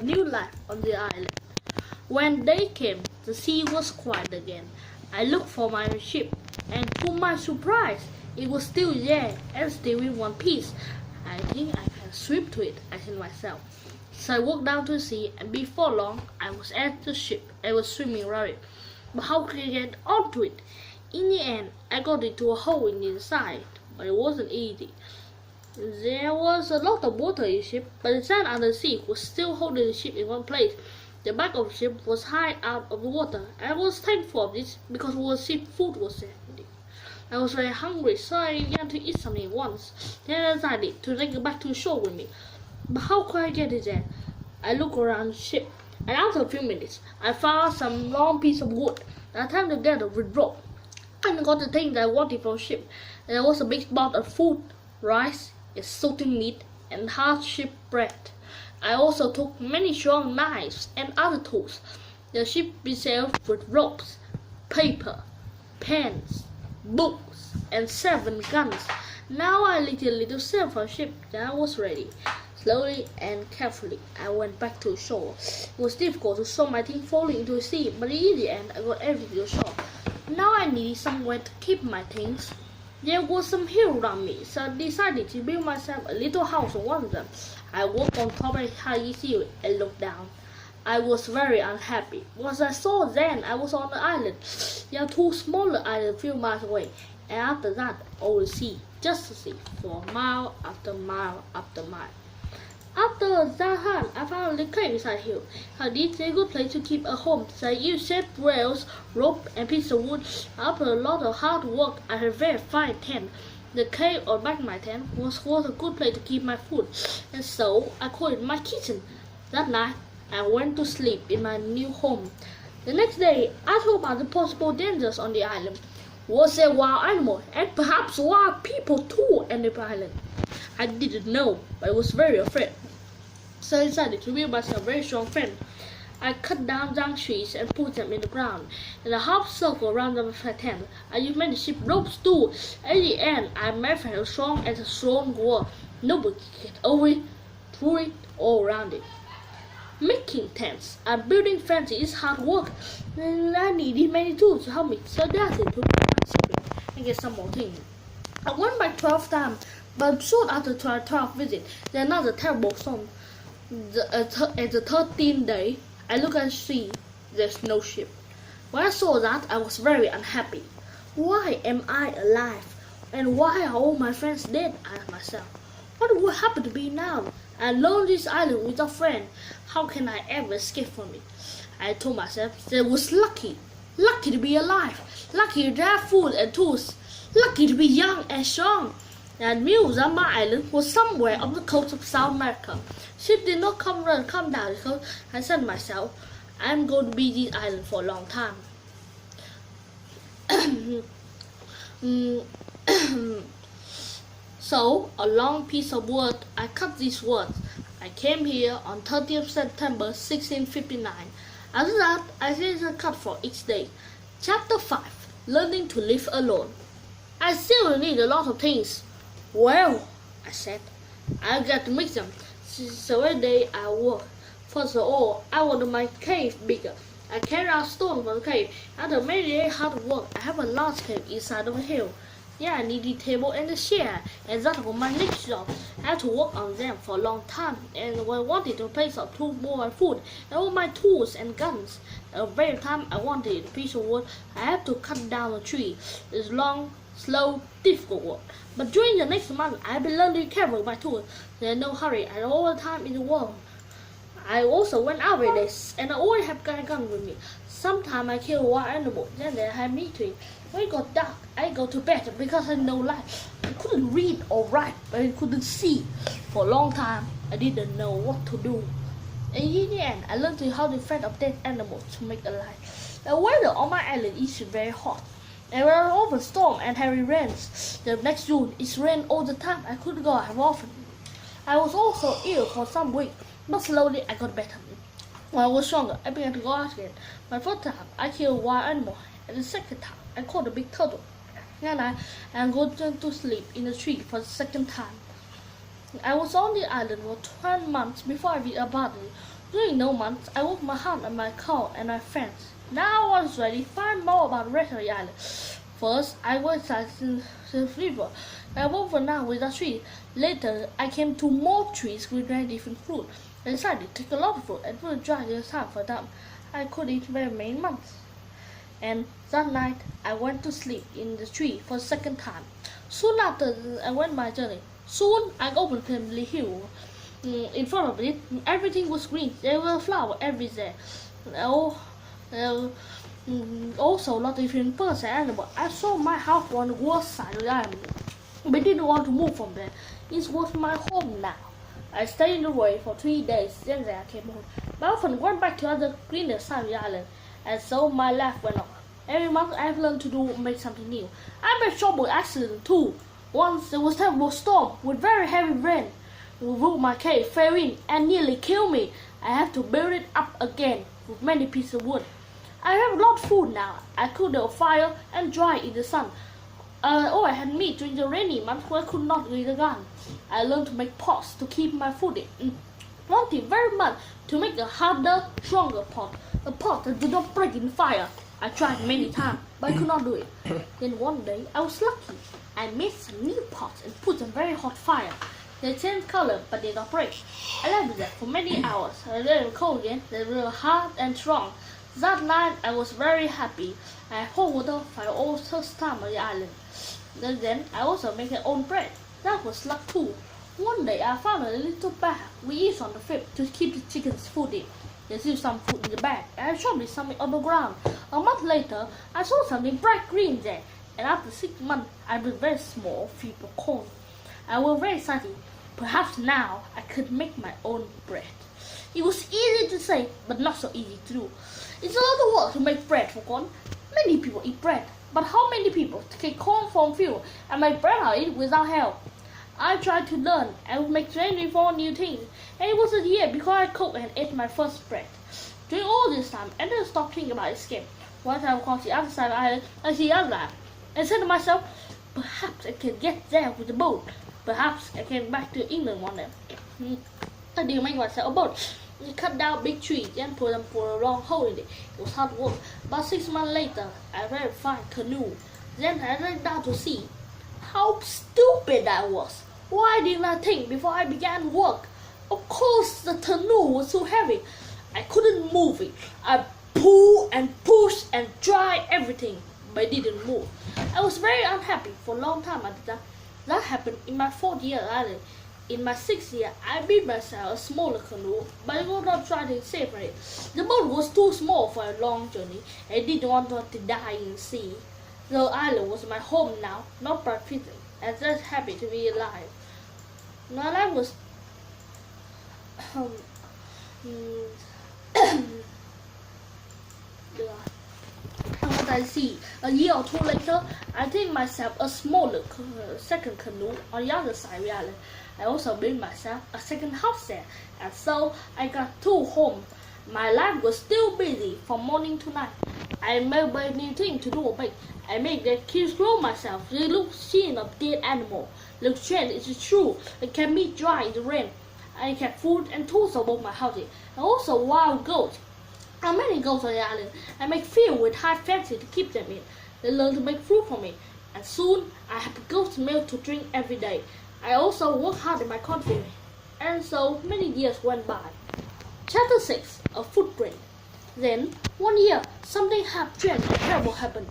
new life on the island. When day came, the sea was quiet again. I looked for my ship, and to my surprise, it was still there and still in one piece. I think I can swim to it, I said myself. So I walked down to the sea, and before long, I was at the ship. I was swimming around it. But how could I get onto it? In the end, I got into a hole in the inside, but it wasn't easy. There was a lot of water in the ship, but the sand under the sea was still holding the ship in one place. The back of the ship was high out of the water, and I was thankful of this because all the ship food was there. I was very hungry, so I began to eat something at once. Then I decided to take it back to the shore with me. But how could I get it there? I looked around the ship, and after a few minutes, I found some long piece of wood that I tied together with rope. And got the thing that I wanted from the ship. And there was a big pot of food, rice, and salted meat, and hard ship bread. I also took many strong knives and other tools. The ship was sailed with ropes, paper, pens, books, and 7 guns. Now I lit a little sail from the ship, then I was ready. Slowly and carefully, I went back to shore. It was difficult to saw my things falling into the sea, but in the end, I got everything to shore. Now I needed somewhere to keep my things. There was some hill around me, so I decided to build myself a little house on one of them. I walked on top of a high hill and looked down. I was very unhappy. What I saw then, I was on the island. There are 2 smaller islands a few miles away, and after that, all the sea, just the sea, for mile after mile after mile. After that time, I found a little cave beside the hill. This is a good place to keep a home, so I used set rails, rope, and piece of wood. After a lot of hard work, I had a very fine tent. The cave on back of my tent was a good place to keep my food, and so I called it my kitchen. That night, I went to sleep in my new home. The next day, I thought about the possible dangers on the island. Was there wild animals, and perhaps wild people too on the island? I didn't know, but I was very afraid. So I decided to build myself a very strong fence. I cut down young trees and put them in the ground. In a half circle around the tent, I used many ship ropes too. At the end, I made a fence strong as a strong wall. Nobody could get over it, through it, or around it. Making tents and building fences is hard work, and I needed many tools to help me. So that's it. To and get some more things. I went by 12 times, but soon after 12th visit, there's another terrible storm. At the 13th day, I look at the sea. There's no ship. When I saw that, I was very unhappy. Why am I alive? And why are all my friends dead? I asked myself. What will happen to me now? I alone on this island without a friend. How can I ever escape from it? I told myself that I was lucky. Lucky to be alive. Lucky to have food and tools. Lucky to be young and strong. And Muzamba Island was somewhere off the coast of South America. Ship did not come down the coast. I said to myself, I'm going to be this island for a long time. So, a long piece of wood, I cut these words. I came here on 30th September 1659. After that, I finished a cut for each day. Chapter 5, Learning to Live Alone. I still need a lot of things. Well, I said, I got to make them. So every day I work. First of all, I wanted my cave bigger. I carried out stone from the cave. After many days hard work, I have a large cave inside of a hill. Yeah, I need the table and the chair, and that was my next job. I had to work on them for a long time, and when I wanted to place up two more food, and all my tools and guns. At the very time I wanted a piece of wood, I had to cut down a tree. It's long, slow, difficult work. But during the next month, I've been learning to carry my tools. There's no hurry, and all the time in the world. I also went out every day, and I always have a gun with me. Sometimes I kill wild animals, then they have meat to eat. When it got dark, I go to bed because I had no light. I couldn't read or write, but I couldn't see. For a long time, I didn't know what to do. And in the end, I learned how to fend off dead animals to make a light. The weather on my island is very hot. And when I was over storm and heavy rains, the next June, it rained all the time. I couldn't go out often. I was also ill for some weeks, but slowly I got better. When I was stronger, I began to go out again. My first time, I killed a wild animal, and the second time, I caught a big turtle. And I go to sleep in the tree for the second time. I was on the island for 12 months before I reached Abadan. During those months, I worked my heart and my cow and my friends. Now I was ready to find more about Rectory Island. First, I went to the river. I walked for now with a tree. Later, I came to more trees with very different fruit. I decided to take a lot of fruit and put it dry this time for them. I could eat very many months. And that night, I went to sleep in the tree for the second time. Soon after, I went my journey. Soon, I opened the hill. In front of it, everything was green. There were flowers everywhere. Also, a lot of different birds and animals. I saw my house on the west side of the island, but didn't want to move from there. It was my home now. I stayed in the way for 3 days. Then I came home. I often went back to the greener side of the island, and so my life went on. Every month I've learned to make something new. I made trouble accident too. Once there was a terrible storm with very heavy rain. It broke my cave, fell in, and nearly killed me. I have to build it up again with many pieces of wood. I have a lot of food now. I could build a fire and dry in the sun. I had meat during the rainy months when I could not read the gun. I learned to make pots to keep my food in. Wanted very much to make a harder, stronger pot. A pot that did not break in fire. I tried many times, but I could not do it. Then one day, I was lucky. I made some new pots and put them very hot fire. They changed color, but did not break. I left them for many hours. I let them cold again. They were hard and strong. That night, I was very happy. I poured water for all first time on the island. Then I also made my own bread. That was luck too. One day, I found a little bag we use on the trip to keep the chickens' food in. There's still some food in the bag, and I showed me something on the ground. A month later, I saw something bright green there, and after 6 months, I was very small field of corn. I was very excited. Perhaps now I could make my own bread. It was easy to say, but not so easy to do. It's a lot of work to make bread for corn. Many people eat bread, but how many people take corn from field and make bread out of it without help? I tried to learn and make 24 new things, and it was a year before I cooked and ate my first bread. During all this time, I didn't stop thinking about escape. Once I crossed the other side of the island, I see the other land. I said to myself, perhaps I can get there with a boat. Perhaps I can get back to England one day. I didn't make myself a boat. I cut down big trees and put them for a long hole in it. It was hard work. But 6 months later, I read a fine canoe. Then I went down to sea. How stupid I was! Why didn't I think before I began work? Of course, the canoe was so heavy. I couldn't move it. I pulled and pushed and tried everything, but it didn't move. I was very unhappy for a long time after that. That happened in my 4th year at island. In my 6th year, I built myself a smaller canoe, but I would not try to separate it. The boat was too small for a long journey, and I didn't want to die in the sea. The island was my home now, not by prison, and just happy to be alive. My life was what I see. A year or 2 later, I built myself a smaller second canoe on the other side of the island. I also built myself a second house there, and so I got 2 homes. My life was still busy from morning to night. I made new things to do or make. I made the kids grow myself. They look seen of dead animal. Look strange, it's true. I kept meat dry in the rain. I kept food and tools above my houses. And also wild goats. How many goats on the island? I make field with high fancy to keep them in. They learn to make fruit for me. And soon I have goat's milk to drink every day. I also work hard in my country. And so many years went by. Chapter 6. A footprint. Then, one year, something terrible happened.